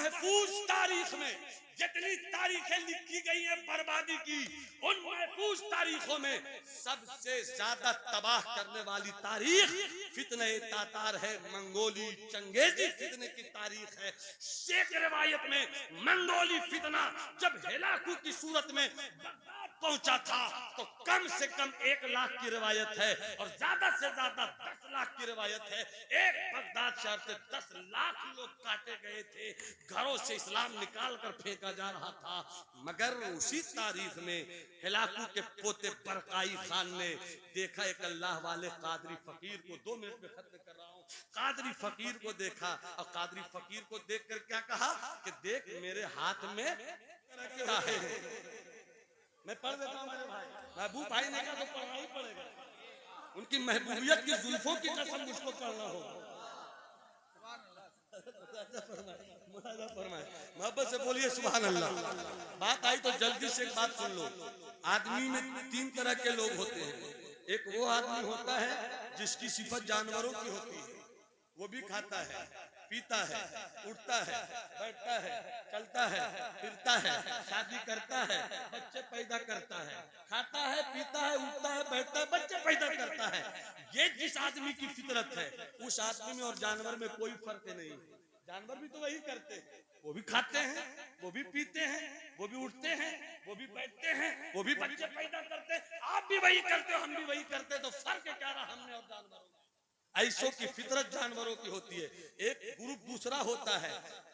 महफूज तारीख में जितनी तारीखें लिखी गई हैं बर्बादी की, उन महफूज तारीखों में सबसे ज्यादा तबाह करने वाली तारीख फितने तातार है, मंगोली चंगेजी फितने की तारीख है। शेख रिवायत में मंगोली फितना जब हिलाकू की सूरत में पहुंचा था तो कम से कम 1 लाख की रिवायत है और ज्यादा से ज्यादा 10 लाख की रिवायत है। एक बगदाद शहर से 10 लाख लोग काटे गए थे, घरों से इस्लाम निकाल कर फेंका जा रहा था। मगर उसी तारीख में हिलाकू के पोते बरकाई खान ने देखा एक अल्लाह वाले कादरी फकीर को, 2 मिनट में खत्म कर रहा हूं, कादरी फकीर को देखा और कादरी फकीर को देखकर क्या कहा कि देख मेरे हाथ में क्या है। मैं पढ़ देता हूं मेरे भाई, महबूब भाई ने कहा तो पढ़ना ही पड़ेगा, उनकी महबूबियत की जुल्फों की कसम मुझको करना होगा। मोहब्बत से बोलिए सुभान अल्लाह। बात आई तो जल्दी से एक बात सुन लो। आदमी में 3 तरह के लोग होते हैं। एक वो आदमी होता है जिसकी सिफत जानवरों की होती है, वो भी खाता है, पीता है, उठता है, बैठता है, चलता है, फिरता है, शादी करता है, बच्चे पैदा करता है, खाता है, पीता है, उठता है, बैठता है, बच्चे पैदा करता है। ये जिस आदमी की फितरत है, उस आदमी में और जानवर में कोई फर्क नहीं है। जानवर भी तो वही करते हैं, वो भी खाते हैं, वो भी पीते हैं, वो भी उठते हैं, वो भी बैठते हैं, वो भी बच्चे पैदा करते हैं। आप भी वही करते हो, हम भी वही करते हैं, तो फर्क क्या रहा हमने और जानवरों में? ऐसों की फितरत जानवरों की होती है। एक ग्रुप दूसरा होता है,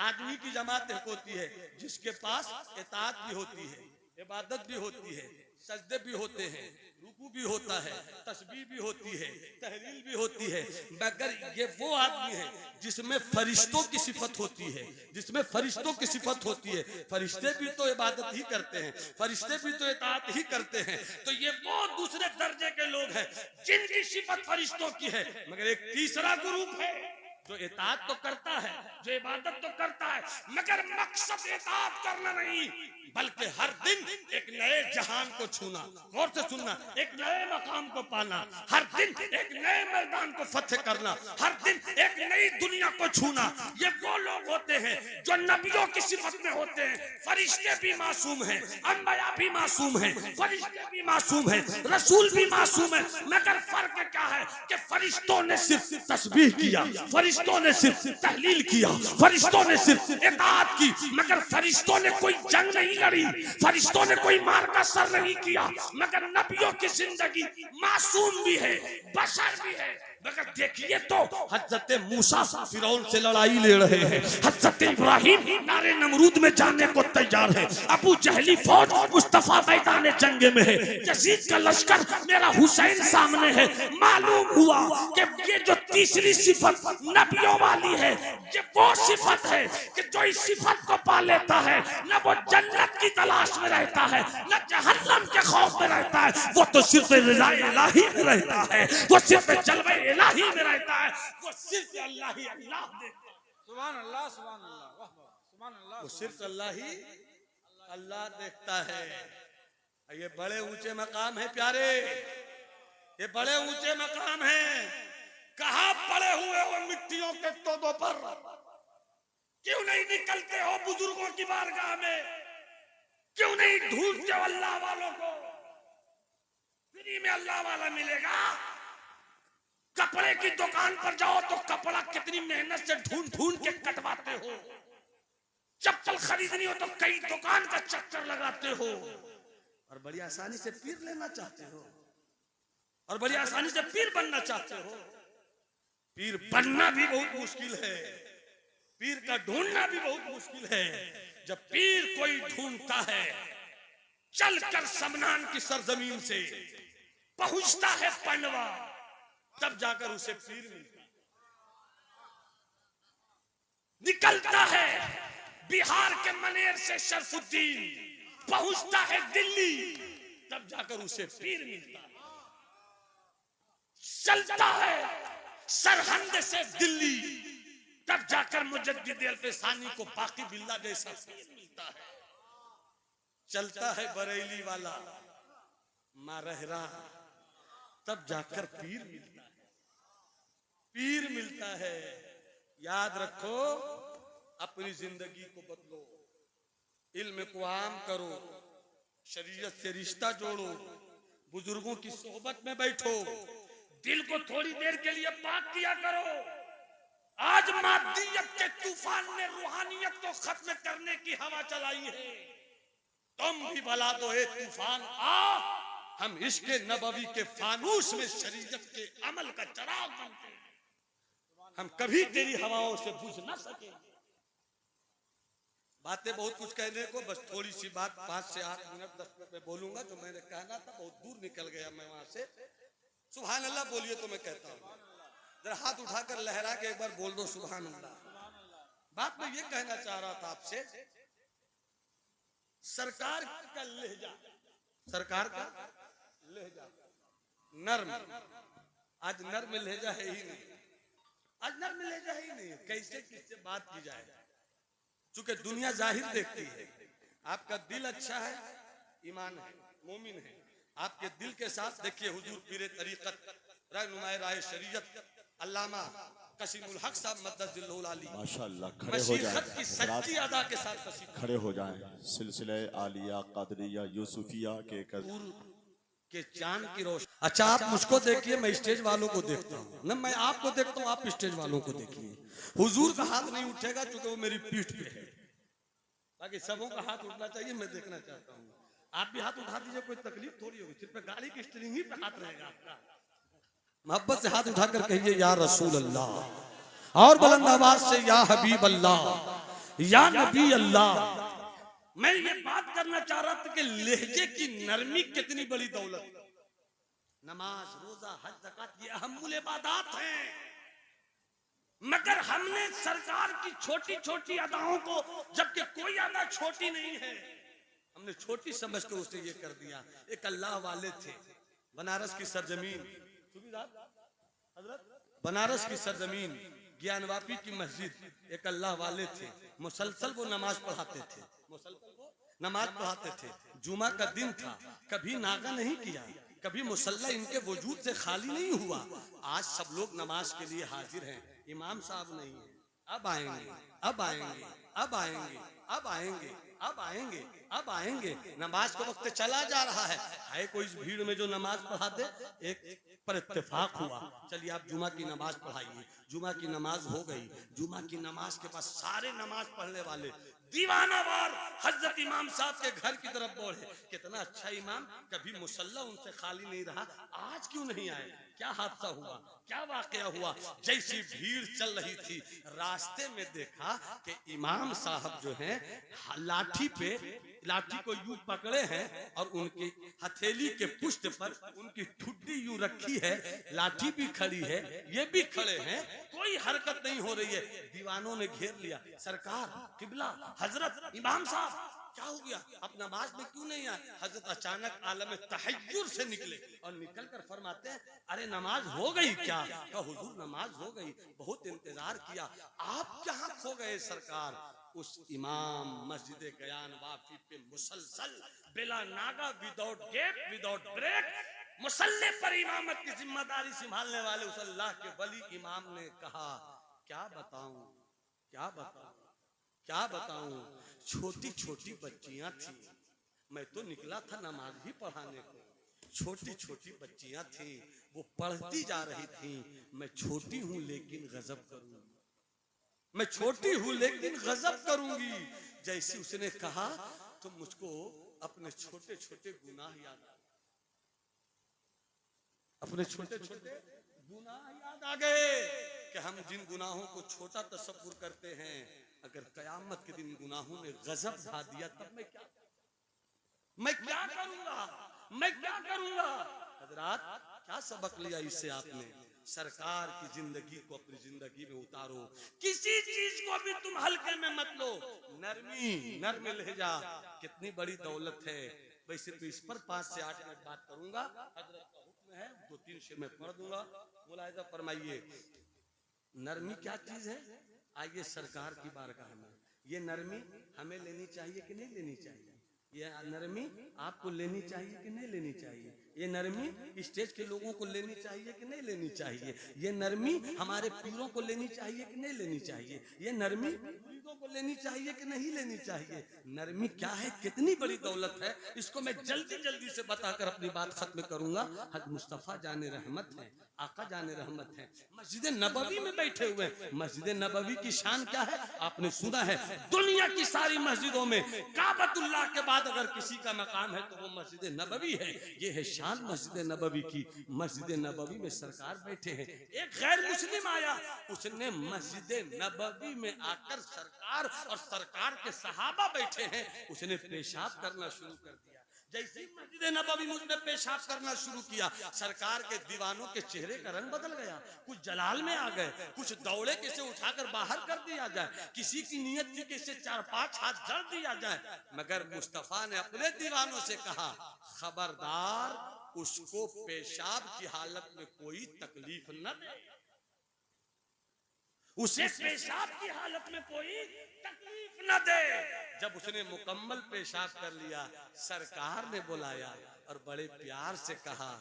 आदमी की जमात होती है जिसके पास इताअत भी होती है, इबादत भी होती है, सजदे भी होते हैं, रुकू भी होता है, तस्बीह भी होती है, तहलील भी होती है। मगर ये वो आदमी है जिसमें फरिश्तों की सिफत होती है, जिसमें फरिश्तों की सिफत होती है। फरिश्ते भी तो इबादत ही करते हैं, फरिश्ते भी तो इताअत ही करते हैं। तो ये वो दूसरे दर्जे के लोग हैं जिनकी सिफत फरिश्तों की है। मगर एक तीसरा ग्रुप है जो इताअत तो करता है, जो इबादत तो करता है, मगर मकसद इताअत करना नहीं, बल्कि हर दिन एक नए जहान को छूना। गौर से सुनना, एक नए मकाम को पाना, हर दिन एक नए मैदान को फतेह करना, हर दिन एक नई दुनिया को छूना। ये वो लोग होते हैं जो नबियों की सिफत में होते हैं। फरिश्ते भी मासूम हैं, अंबिया भी मासूम हैं, फरिश्ते भी मासूम हैं, रसूल भी मासूम है। मगर फर्क क्या है कि फरिश्तों ने सिर्फ तस्बीह किया, फरिश्तों ने सिर्फ तहलील किया, फरिश्तों ने सिर्फ इताअत की, मगर फरिश्तों ने कोई जंग नहीं लड़ी, फरिश्तों ने कोई मार का सर नहीं किया। मगर नबियों की जिंदगी मासूम भी है, बशर भी है। मगर देखिए तो हजरत मूसा फिरौन से लड़ाई ले रहे हैं, हजरत इब्राहिम नारे नमरूद में जाने को तैयार है, अबू जहली फौज मुस्तफा मैदान जंग में है, यजीद का लश्कर मेरा हुसैन सामने है। मालूम हुआ कि ये जो तीसरी सिफत नबियों वाली है, ये वो सिफत है कि जो इस सिफत को पा लेता है न वो जन्नत की तलाश में रहता है, न जहन्नम के खौफ में रहता है। वो तो सिर्फ रिज़ा इलाही में रहता है, वो सिर्फ जलवे इलाही में रहता है, वो सिर्फ अल्लाह ही अल्लाह देखता है। सुभान अल्लाह, सुभान अल्लाह, वाह वाह, सुभान अल्लाह। वो सिर्फ अल्लाह ही अल्लाह देखता है। ये बड़े ऊंचे मकाम है प्यारे, ये बड़े ऊंचे मकाम हैं। कहां पड़े हुए हो मिट्टियों के तोदों पर? क्यों नहीं निकलते हो बुजुर्गों की बारगाह में? क्यों नहीं ढूंढते हो अल्लाह वालों को? फ्री में अल्लाह वाला मिलेगा। कपड़े की दुकान पर जाओ तो कपड़ा कितनी मेहनत से ढूंढ ढूंढ के कटवाते हो। चप्पल खरीदनी हो तो कई दुकान का चक्कर लगाते हो, और बड़ी आसानी से पीर लेना चाहते हो, और बड़ी आसानी से पीर बनना चाहते हो। पीर बनना भी बहुत मुश्किल है, पीर का ढूंढना भी बहुत मुश्किल है। जब पीर कोई ढूंढता है, चलकर समनान की सरजमीन से पहुंचता है पंडवा, तब जाकर उसे पीर मिलता है। निकलता है बिहार के मनेर से शरफुद्दीन, पहुंचता है दिल्ली, तब जाकर उसे पीर मिलता है। चलता है सरहंद से दिल्ली, तब जाकर मुजद्दिद अल्फसानी को बाकी बिल्ला जैसा पीर मिलता है। चलता है बरेली वाला मारहरा, तब जाकर पीर मिलता है। पीर मिलता है। याद रखो, अपनी जिंदगी को बदलो, इल्म को आम करो, शरीयत से रिश्ता जोड़ो, बुजुर्गों की सोहबत में बैठो, दिल को थोड़ी देर के लिए पाक किया करो। आज मादियत के तूफान ने रूहानियत को खत्म करने की हवा चलाई है। तुम भी भला दो ए तूफान आ, हम इश्क नबवी के फानूस में शरीयत के अमल का चराग बनते हैं, हम कभी तेरी हवाओं से बुझ ना सके। बातें बहुत कुछ कहने को, बस थोड़ी सी बात 5 से 8 मिनट 10 मिनट में बोलूंगा। जो मैंने कहना था बहुत दूर निकल गया मैं वहां से। सुभान अल्लाह बोलिए तो मैं कहता हूँ, जरा हाथ उठाकर लहरा के एक बार बोल दो सुभान अल्लाह। बात मैं ये कहना चाह रहा था आपसे, सरकार का लहजा, सरकार का लहजा नर्म, आज नर्म लहजा है ही नहीं, आज नर्म लहजा ही नहीं। कैसे किससे बात की जाए, चूंकि दुनिया जाहिर देखती है। आपका दिल अच्छा है, ईमान है, मोमिन है, आपके दिल के साथ देखिए हुजूर पीरे तरीकत रहनुमाए राय शरीयत अल्लामा कसीमुल हक साहब मद्दजिल्लुल आली माशाअल्लाह खड़े हो जाएं, की सच्ची अदा के साथ तशरीफ खड़े हो जाएं। सिलसिले आलिया कादरिया यूसुफिया के चांद की रोशनी। अच्छा आप मुझको देखिए, मैं स्टेज वालों को देखता हूँ ना, मैं आपको देखता हूँ, आप स्टेज वालों को देखिए। हुजूर का हाथ नहीं उठेगा क्योंकि वो मेरी पीठ पे है, बाकी सबों का हाथ उठना चाहिए, मैं देखना चाहता हूँ। आप भी हाथ उठा दीजिए, कोई तकलीफ थोड़ी होगी, सिर्फ गाड़ी की स्टीयरिंग ही पे हाथ रहेगा आपका। मोहब्बत से हाथ उठाकर कहिए या रसूल अल्लाह, और बुलंद आवाज से या हबीब अल्लाह, या नबी अल्लाह। मैं ये बात करना चाह रहा था कि लहजे की नरमी कितनी बड़ी दौलत। नमाज, रोजा, हज, ज़कात ये अहमुल इबादत हैं, मगर हमने सरकार की छोटी छोटी अदाओं को, जबकि कोई अदा छोटी नहीं है, हमने छोटी समझकर उसे ये कर दिया। एक अल्लाह वाले थे, बनारस की सरजमीन, बनारस की सरजमीन, ज्ञानवापी की मस्जिद, एक अल्लाह वाले थे, मुसलसल वो नमाज पढ़ाते थे, मुसलसल वो नमाज पढ़ाते थे। जुमा का दिन था, कभी नागा नहीं किया, कभी मुसल्ला इनके वजूद से खाली नहीं हुआ। आज सब लोग नमाज के लिए हाजिर हैं, इमाम साहब नहीं है, अब आएंगे, अब आएंगे, अब आएंगे, अब आएंगे, अब आएंगे, अब आएंगे। नमाज का वक्त चला जा रहा है कोई इस भीड़ में जो नमाज पढ़ा दे। एक पर इत्तेफाक हुआ, चलिए आप जुमा की नमाज पढ़ाइए। जुमा की नमाज हो गई, जुमा की नमाज के बाद सारे नमाज पढ़ने वाले दीवानावार हजरत इमाम साहब के घर की तरफ बढ़े। कितना अच्छा इमाम, कभी मुसल्ला उनसे खाली नहीं रहा, आज क्यों नहीं आए? क्या हादसा हुआ, क्या वाकया हुआ? जैसी भीड़ चल रही थी, रास्ते में देखा कि इमाम साहब जो हैं लाठी पे, लाठी को यूं पकड़े हैं और उनकी हथेली के पुष्ट पर उनकी ठुड्डी यूं रखी है, लाठी भी खड़ी है, ये भी खड़े हैं, कोई हरकत नहीं हो रही है। दीवानों ने घेर लिया, सरकार, किबला, हजरत, इमाम साहब क्या हो गया, आप नमाज में क्यों नहीं आए? हजरत अचानक आलम तहय्युर से निकले और निकलकर फरमाते हैं, अरे नमाज हो गई क्या? कहा हुजूर नमाज हो गई, बहुत इंतजार किया, आप कहाँ खो गए सरकार? उस इमाम मस्जिद गयान वाफी पे मुसलसल बिला नागा, विदाउट गैप, विदाउट ब्रेक, मुसल्ले पर इमामत की जिम्मेदारी संभालने वाले उस अल्लाह के वली इमाम ने कहा, क्या बताऊं, क्या बताऊं, क्या बताऊं, छोटी छोटी बच्चियां थी, मैं तो निकला था नमाज भी पढ़ाने को, छोटी छोटी बच्चियां थी, वो पढ़ती जा रही थी, मैं छोटी हूं लेकिन गजब करूंगी, मैं छोटी हूं लेकिन गजब करूंगी। जैसे उसने कहा तो मुझको अपने छोटे छोटे गुनाह याद आ गए, अपने छोटे छोटे गुनाह याद आ गए कि हम जिन गुनाहों को छोटा तसव्वुर करते हैं, अगर कयामत के दिन गुनाहों ने गजब ढा दिया तब मैं क्या करूंगा, मैं क्या करूंगा? हजरात क्या सबक लिया इससे आपने? सरकार की जिंदगी को अपनी जिंदगी में उतारो, किसी चीज को भी तुम हल्के में मत लो। नरमी, नर्म लहजा कितनी बड़ी दौलत है। मैं सिर्फ इस पर 5 से 8 मिनट बात करूंगा, हजरत का हुक्म है, 2-3 शेर में पढ़ दूंगा, मुलाहिजा फरमाइए। नरमी क्या चीज है? आइए सरकार की बारगाह में, ये नरमी हमें लेनी चाहिए कि नहीं लेनी चाहिए? ये नरमी आपको लेनी चाहिए कि नहीं लेनी चाहिए? ये नरमी स्टेज के लोगों को लेनी चाहिए कि नहीं लेनी चाहिए? ये नरमी हमारे पीरों को लेनी चाहिए कि नहीं लेनी चाहिए? ये नरमी मुरीदों को लेनी चाहिए कि नहीं लेनी चाहिए? नरमी क्या है, कितनी बड़ी दौलत है, इसको मैं जल्दी जल्दी से बताकर अपनी बात खत्म करूंगा। हज मुस्तफा जाने रहमत है, आका जाने रहमत है, मस्जिद नबवी में बैठे हुए। मस्जिद नबवी की शान क्या है आपने सुना है? दुनिया की सारी मस्जिदों में काबतुल्लाह के बाद अगर किसी का मकाम है तो वो मस्जिद नबवी है। ये है शान मस्जिद नबवी की। मस्जिद नबवी में सरकार बैठे हैं, एक गैर मुस्लिम आया, उसने मस्जिद नबवी में आकर सरकार और सरकार के सहाबा बैठे हैं, उसने पेशाब करना शुरू कर दिया। जैसे ही मस्जिद नबवी में उसने पेशाब करना शुरू किया, सरकार के दीवानों के चेहरे का रंग बदल गया, कुछ जलाल में आ गए, कुछ दौड़े के से उठाकर बाहर कर दिया जाए, किसी की नियत थी कि इसे 4-5 हाथ जड़ दिया जाए, मगर मुस्तफा ने अपने दीवानों से कहा, खबरदार उसको पेशाब की हालत में कोई तकलीफ न दे, उसे पेशाब की हालत में कोई तकलीफ न दे। जब उसने मुकम्मल पेशाब कर लिया, सरकार ने बुलाया और बड़े प्यार से कहा,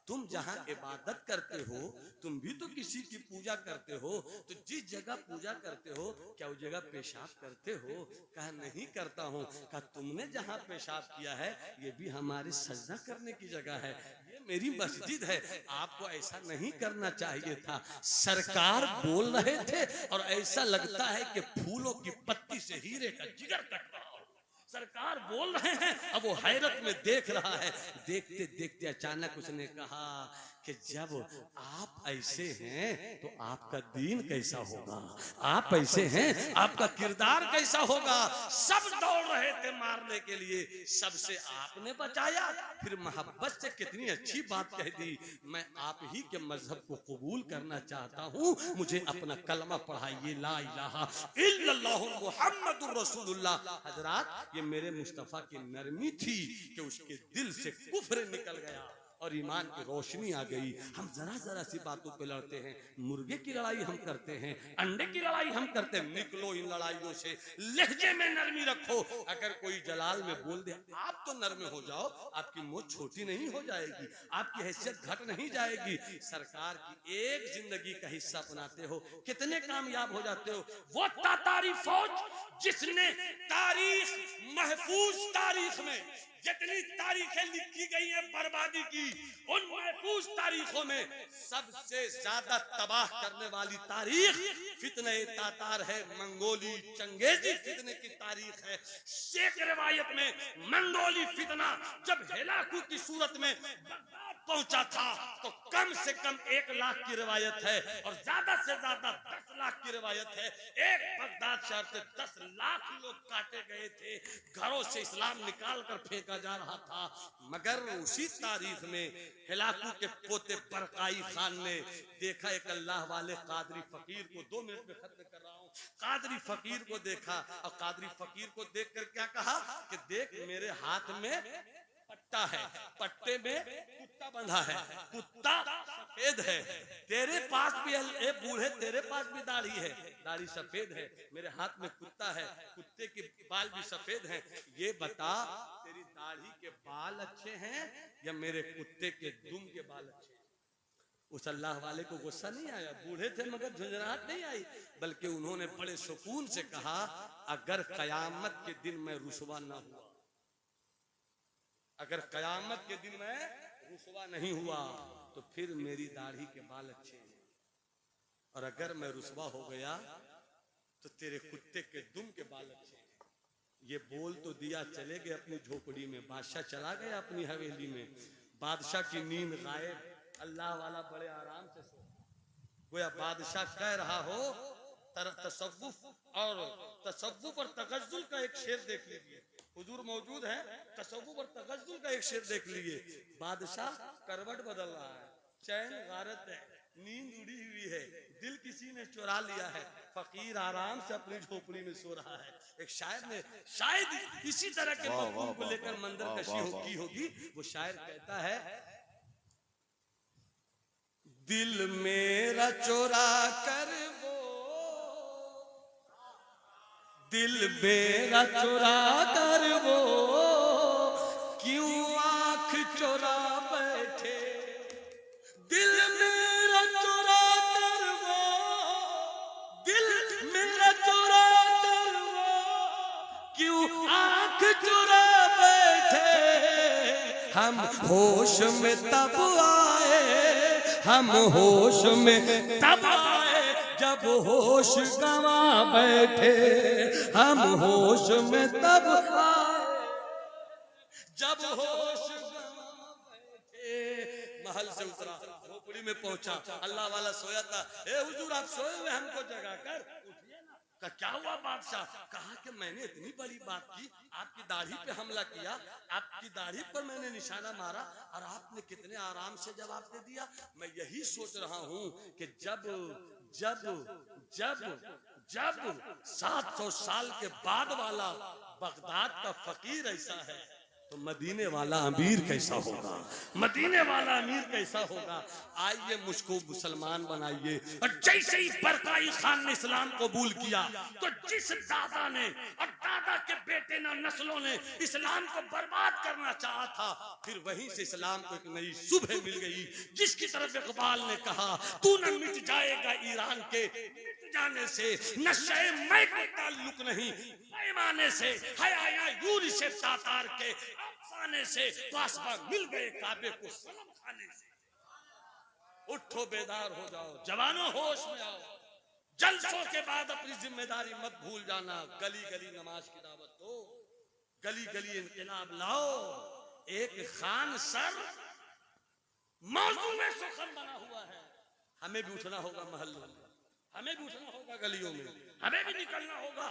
तुम जहाँ इबादत करते हो, तुम भी तो किसी की पूजा करते हो, तो जिस जगह पूजा करते हो क्या उस जगह पेशाब करते हो? कहा नहीं करता हूँ। कहा तुमने जहाँ पेशाब किया है ये भी हमारे सजदा करने की जगह है, ये मेरी मस्जिद है, आपको ऐसा नहीं करना चाहिए था। सरकार बोल रहे थे और ऐसा लगता है कि फूलों की पत्ती से हीरे का जिगर कट रहा हो। सरकार बोल रहे हैं, अब वो हैरत में देख रहा है। देखते देखते अचानक उसने कहा कि जब आप ऐसे हैं तो आपका दीन कैसा होगा, आप ऐसे हैं आपका किरदार कैसा होगा। सब दौड़ रहे थे मारने के लिए, सबसे आपने बचाया, फिर मोहब्बत से कितनी अच्छी बात कह दी, मैं आप ही के मजहब को कबूल करना चाहता हूँ, मुझे अपना कलमा पढ़ाइए, ला इलाहा इल्लल्लाहु मुहम्मदुर रसूलुल्लाह। हजरात, ये मेरे मुस्तफा की नरमी थी कि उसके दिल से कुफ्र निकल गया और ईमान की रोशनी आ गई। हम जरा जरा सी बातों पे लड़ते हैं, मुर्गे की लड़ाई हम करते हैं, अंडे की लड़ाई हम करते हैं। निकलो इन लड़ाइयों से, लहजे में नरमी रखो। अगर कोई जलाल में बोल दे आप तो नरम हो जाओ, आपकी मोच छोटी नहीं हो जाएगी, आपकी हैसियत घट नहीं जाएगी। सरकार की एक जिंदगी का हिस्सा बनाते हो, कितने कामयाब हो जाते हो। वो तातारी फौज जिसने तारीख महफूज तारीख में जितनी तारीखें लिखी गई है बर्बादी की, उन महफूज तारीखों में सबसे ज्यादा तबाह करने वाली तारीख फितने तातार है, मंगोली चंगेजी फितने की तारीख है। शेख रिवायत में मंगोली फितना जब हेलाकू की सूरत में बगदाद पहुंचा था तो कम से कम 1 लाख की रिवायत है और ज्यादा से ज्यादा 10 लाख की रिवायत है। एक बगदाद शहर से 10 लाख लोग काटे गए थे, घरों से इस्लाम निकाल कर फेंका जा रहा था। मगर उसी तारीख में हिलाकू के पोते बरकाई खान ने देखा एक अल्लाह वाले कादरी फकीर को, 2 मिनट में खत्म कर रहा हूँ, कादरी फकीर को देखा और कादरी फकीर को देखकर क्या कहा कि देख मेरे हाथ में पट्टा है, पट्टे में कुत्ता बंधा है, कुत्ता सफेद है, तेरे पास भी ए बूढ़े तेरे पास भी दाढ़ी है, दाढ़ी सफेद है, मेरे हाथ में कुत्ता है, कुत्ते के बाल भी सफेद हैं, ये बता तेरी दाढ़ी के बाल अच्छे हैं या मेरे कुत्ते के दुम के बाल अच्छे हैं? उस अल्लाह वाले को गुस्सा नहीं आया, बूढ़े थे मगर झुंझुनाहट नहीं आई, बल्कि उन्होंने बड़े सुकून से कहा अगर कयामत के दिन मैं रुसवा न हुआ, अगर कयामत के दिन मैं रुसवा नहीं हुआ तो फिर मेरी दाढ़ी के बाल अच्छे हैं, और अगर मैं रुसवा हो गया तो तेरे कुत्ते के दुम के बाल अच्छे हैं। ये बोल तो दिया, चले गए अपनी झोपड़ी में, बादशाह चला गया अपनी हवेली में, बादशाह की नींद गायब, अल्लाह वाला बड़े आराम से सो, गोया बादशाह कह रहा हो। तसव्वुफ और तगज्जुल का एक शेर देख लीजिए, हुजूर मौजूद है, तसव्वुफ और तगज्जुल का एक शेर देख लीजिए। बादशाह करवट बदल रहा है, चैन गारत है, नींद उड़ी हुई है, दिल किसी ने चुरा लिया है, फकीर आराम से अपनी झोपड़ी में सो रहा है। एक शायर ने शायद इसी तरह के मफहूम को लेकर मंजर कशी की होगी, वो शायर कहता है दिल मेरा चुरा कर वो, दिल मेरा चुरा कर वो क्यों आंख चुरा बैठे, दिल मेरा चुरा कर वो, दिल मेरा चुरा कर क्यों आंख चुरा बैठे, हम होश में तब आए, हम होश में तब आए जब होश गंवा बैठे, हम होश में तब आए जब होश गंवा बैठे। महल से उतरा, झोपड़ी में पहुंचा, अल्लाह वाला सोया था। ए हुजूर आप सोए हुए, हमको जगा कर उठिए ना। का क्या हुआ बादशाह? कहा कि मैंने इतनी बड़ी बात की, आपकी दाढ़ी पे हमला किया, आपकी दाढ़ी पर मैंने निशाना मारा और आपने कितने आराम से जवाब दे दिया। मैं यही सोच रहा हूं कि जब जब जब जब 700 साल के बाद वाला बगदाद का फकीर ऐसा है तो मदीने वाला अमीर कैसा होगा, मदीने वाला अमीर कैसा होगा। आइए मुझको मुसलमान बनाइए। और जैसे ही बरकाई खान ने इस्लाम कबूल किया तो जिस दादा ने और दादा के बेटे ने नस्लों ने इस्लाम को बर्बाद करना चाहा था, फिर वहीं से इस्लाम को एक नई सुबह मिल गई, जिसकी तरफ इकबाल ने कहा तू न मिट जाएगा ईरान के मिट जाने से, नशे में कोई ताल्लुक नहीं पैमाने से, है आया यूरी से तातार के अफसाने से, पासबा मिल गए काबे को सनम खाने से। उठो बेदार हो जाओ, जवानों होश में आओ। जलसों के बाद अपनी जिम्मेदारी मत भूल जाना। गली गली नमाज की दावत दो, गली गली इनकलाब लाओ। एक खान सर मौजू में सुखन बना हुआ है। हमें भी उठना होगा महल्लों में, हमें भी उठना होगा गलियों में, हमें भी निकलना होगा।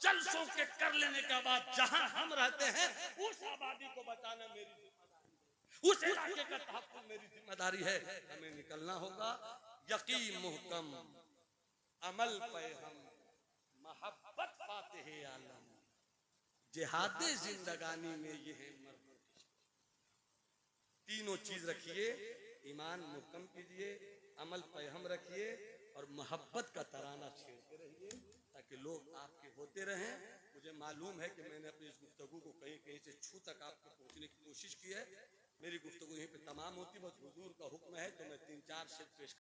जलसों के कर लेने के बाद जहां हम रहते हैं उस आबादी को बचाना मेरी जिम्मेदारी, उस इलाके का तहफ्फुज़ मेरी जिम्मेदारी है। हमें निकलना होगा। यकीन मुहकम अमल पे हम मोहब्बत पाते हैं आलम, जिहादे जिंदगानी में ये है मर्दों की। तीनों चीज रखिए, ईमान मुहकम कीजिए, अमल पे हम रखिए और मोहब्बत का तराना छेड़ते रहिए ताकि लोग आपके होते रहें। मुझे मालूम है कि मैंने अपनी इस गुफ्तगू को कहीं कहीं से छू तक आपको पहुंचने की कोशिश की है। मेरी गुफ्तगू यहीं पे तमाम होती, बस हुजूर का हुक्म है तो मैं 3-4 शेर पेश